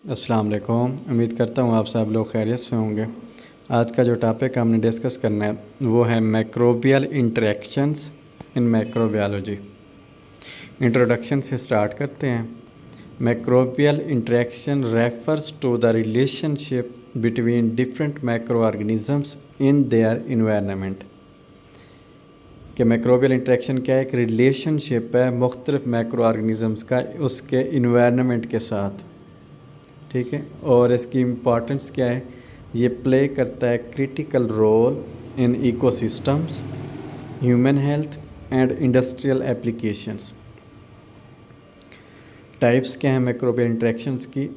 अस्सलाम वालेकुम। उम्मीद करता हूँ आप सब लोग खैरियत से होंगे। आज का जो टॉपिक हमने डिस्कस करना है वो है microbial interactions in microbiology. Introduction से स्टार्ट करते हैं। Microbial interaction refers to the relationship between different microorganisms in their environment. कि मैक्रोबियल इंटरेक्शन क्या है? एक रिलेशनशिप है मुख्तलिफ मैक्रो ऑर्गेनिजम्स का उसके इन्वायरमेंट के साथ। ठीक है, और इसकी इम्पॉर्टेंस क्या है? ये प्ले करता है critical role in ecosystems, human health and industrial applications. Types क्या हैं मैक्रोबियल इंटरेक्शंस की?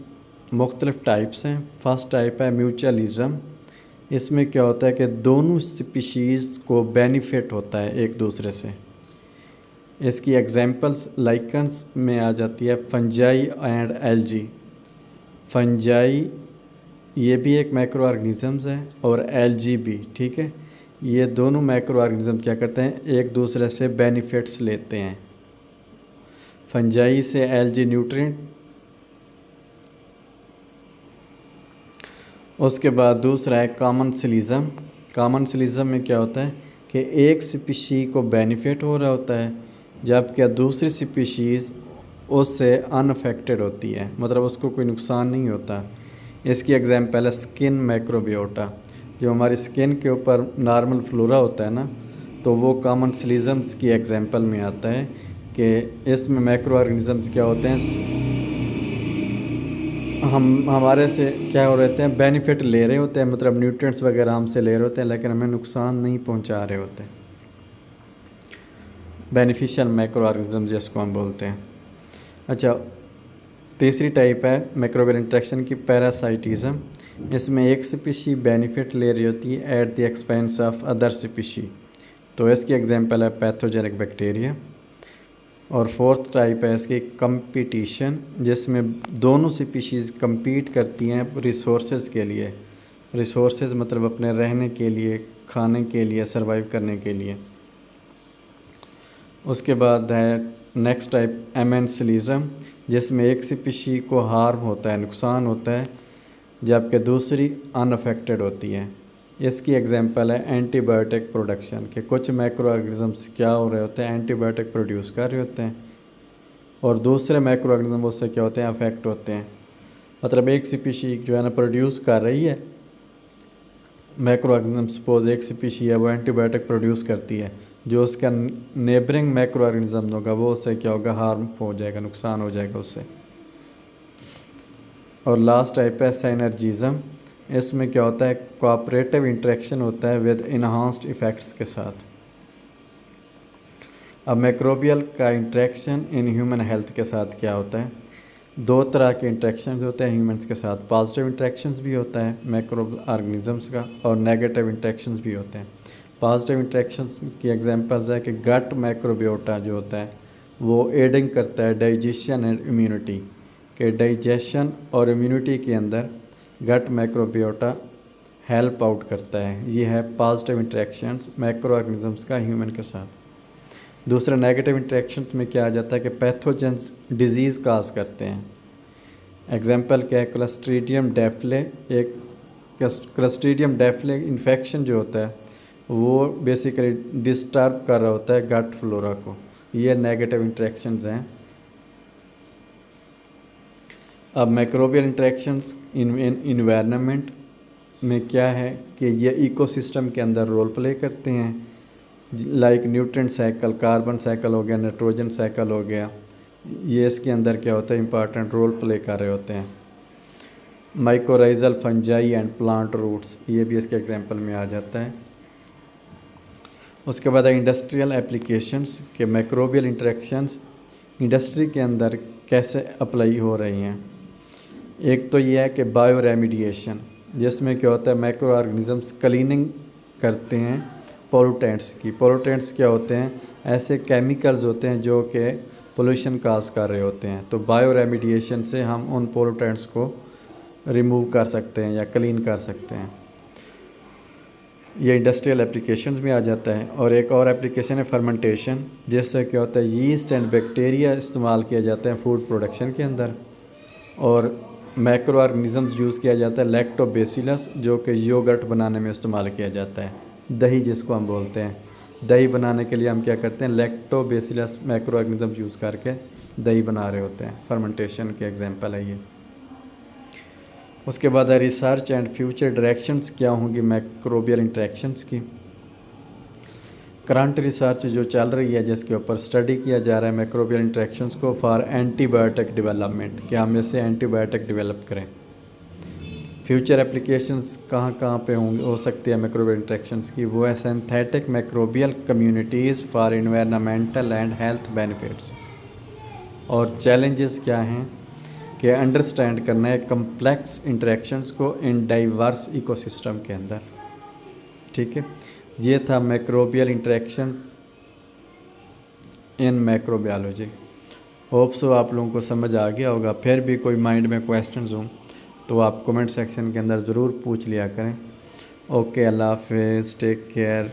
मुख्तलिफ टाइप्स हैं। फर्स्ट टाइप है म्यूचुअलिज्म। इसमें क्या होता है कि दोनों स्पीशीज़ को बेनिफिट होता है एक दूसरे से। इसकी एग्जांपल्स लाइकन्स में आ जाती है फंजाई एंड एल्गी। फंजाई ये भी एक मैक्रो ऑर्गेनिजम्स है और एल्गी भी। ठीक है, ये दोनों मैक्रो ऑर्गेनिज्म क्या करते हैं? एक दूसरे से बेनिफिट्स लेते हैं। फंजाई से एल्गी न्यूट्रिएंट। उसके बाद दूसरा है कॉमनसलिज्म। कॉमनसलिज्म में क्या होता है कि एक स्पीशी को बेनिफिट हो रहा होता है जबकि दूसरी स्पीशीज़ उससे अनअफेक्टेड होती है, मतलब उसको कोई नुकसान नहीं होता। इसकी एग्जांपल है स्किन मैक्रोबियोटा। जो हमारी स्किन के ऊपर नॉर्मल फ्लोरा होता है ना, तो वो कॉमनसलिज्म्स की एग्जांपल में आता है कि इसमें मैक्रो ऑर्गेनिजम्स क्या होते हैं, हम हमारे से क्या हो रहते हैं, बेनिफिट ले रहे होते हैं, मतलब न्यूट्रिएंट्स वगैरह हमसे ले रहे होते हैं लेकिन हमें नुकसान नहीं पहुंचा रहे होते। बेनिफिशियल मैक्रो ऑर्गेनिज्म जिसको हम बोलते हैं। अच्छा, तीसरी टाइप है मैक्रोबियल इंटरेक्शन की पैरासाइटिज्म। इसमें एक स्पीशी बेनिफिट ले रही होती है at the expense of other species. तो इसकी एग्जांपल है पैथोजेनिक बैक्टीरिया। और फोर्थ टाइप है इसकी कंपटीशन, जिसमें दोनों स्पीशीज़ compete करती हैं रिसोर्सेज के लिए। रिसोर्सेज मतलब अपने रहने के लिए, खाने के लिए, सरवाइव करने के लिए। उसके बाद है नेक्स्ट टाइप एमेंसलिज्म, जिसमें एक स्पीशी को हार्म होता है, नुकसान होता है, जबकि दूसरी अनअफेक्टेड होती है। इसकी एग्जांपल है एंटीबायोटिक प्रोडक्शन, के कुछ मैक्रो ऑर्गेनिजम्स क्या हो रहे होते हैं, एंटीबायोटिक प्रोड्यूस कर रहे होते हैं और दूसरे मैक्रो ऑर्गेनिज्म उससे क्या होते हैं, अफेक्ट होते हैं। मतलब एक स्पीशी जो है ना प्रोड्यूस कर रही है मैक्रो ऑर्गेनिज्म, सपोज एक स्पीशी है वो एंटीबायोटिक प्रोड्यूस करती है, जो उसका नेबरिंग मैक्रो ऑर्गेनिज्म होगा वो उससे क्या होगा, हार्म हो जाएगा, नुकसान हो जाएगा उससे। और लास्ट टाइप है सिनर्जिज्म। इसमें क्या होता है, कोऑपरेटिव इंटरेक्शन होता है विद इन्हांस्ड इफ़ेक्ट्स के साथ। अब मैक्रोबियल का इंटरेक्शन इन ह्यूमन हेल्थ के साथ क्या होता है? दो तरह के इंटरेक्शंस होते हैं ह्यूमंस के साथ। पॉजिटिव इंटरेक्शंस भी होता है मैक्रो ऑर्गेनिजम्स का और नेगेटिव इंटरेक्शंस भी होते हैं। पॉजिटिव इंटरेक्शंस की एग्जांपल्स है कि गट मैक्रोबियोटा जो होता है वो एडिंग करता है डाइजेशन एंड इम्यूनिटी, के डाइजेशन और इम्यूनिटी के अंदर गट मैक्रोबियोटा हेल्प आउट करता है। ये है पॉजिटिव इंटरेक्शंस मैक्रो ऑर्गेनिजम्स का ह्यूमन के साथ। दूसरा नेगेटिव इंटरेक्शंस में क्या आ जाता है कि पैथोजेंस डिजीज़ काज करते हैं। एग्जांपल क्या है, क्लस्ट्रीडियम डेफले। एक क्लस्ट्रीडियम डेफले इन्फेक्शन जो होता है वो बेसिकली डिस्टर्ब कर रहा होता है गट फ्लोरा को। ये नेगेटिव इंटरेक्शंस हैं। अब मैक्रोबियल इंटरेक्शंस इन इन्वायरमेंट में क्या है कि ये इकोसिस्टम के अंदर रोल प्ले करते हैं, like nutrient cycle, carbon cycle हो गया, नाइट्रोजन साइकिल हो गया। ये इसके अंदर क्या होता है, इंपॉर्टेंट रोल प्ले कर रहे होते हैं। Mycorrhizal fungi and plant roots, ये भी इसके एग्जांपल में आ जाता है। उसके बाद है इंडस्ट्रियल एप्लीकेशंस, के मैक्रोबियल इंटरेक्शंस इंडस्ट्री के अंदर कैसे अप्लाई हो रही हैं। एक तो ये है कि बायो रेमिडिएशन, जिसमें क्या होता है मैक्रो ऑर्गेनिजम्स क्लीनिंग करते हैं पोल्यूटेंट्स की। पोल्यूटेंट्स क्या होते हैं, ऐसे केमिकल्स होते हैं जो कि पोल्यूशन काज कर रहे होते हैं। तो बायो रेमिडिएशन से हम उन पोल्यूटेंट्स को रिमूव कर सकते हैं या क्लीन कर सकते हैं। ये इंडस्ट्रियल एप्लीकेशंस में आ जाता है। और एक और एप्लीकेशन है फर्मेंटेशन, जिससे क्या होता है यीस्ट एंड बैक्टीरिया इस्तेमाल किया जाता है फूड प्रोडक्शन के अंदर। और मैक्रो ऑर्गेनिजम्स यूज़ किया जाता है लैक्टोबैसिलस, जो कि योगर्ट बनाने में इस्तेमाल किया जाता है, दही जिसको हम बोलते हैं। दही बनाने के लिए हम क्या करते हैं, लैक्टोबैसिलस मैक्रो ऑर्गेनिजम्स यूज़ करके दही बना रहे होते हैं। फर्मेंटेशन के एग्जांपल है ये। उसके बाद है रिसर्च एंड फ्यूचर डायरेक्शंस क्या होंगी मैक्रोबियल इंटरेक्शंस की। करंट रिसर्च जो चल रही है जिसके ऊपर स्टडी किया जा रहा है मैक्रोबियल इंटरेक्शंस को फॉर एंटीबायोटिक डेवलपमेंट, कि हम इससे एंटीबायोटिक डेवलप करें। फ्यूचर एप्लीकेशंस कहाँ कहाँ पे होंगे हो सकती है मैक्रोबियल इंटरेक्शंस की, वो है synthetic microbial communities for environmental and health benefits. और चैलेंजेस क्या हैं कि अंडरस्टैंड करना है कम्प्लेक्स इंटरेक्शंस को इन डाइवर्स इकोसिस्टम के अंदर। ठीक है, ये था मैक्रोबियल इंटरेक्शंस इन मैक्रोबायोलॉजी। होप सो आप लोगों को समझ आ गया होगा। फिर भी कोई माइंड में क्वेश्चंस हों तो आप कमेंट सेक्शन के अंदर ज़रूर पूछ लिया करें। ओके, अल्लाह हाफिज़, टेक केयर।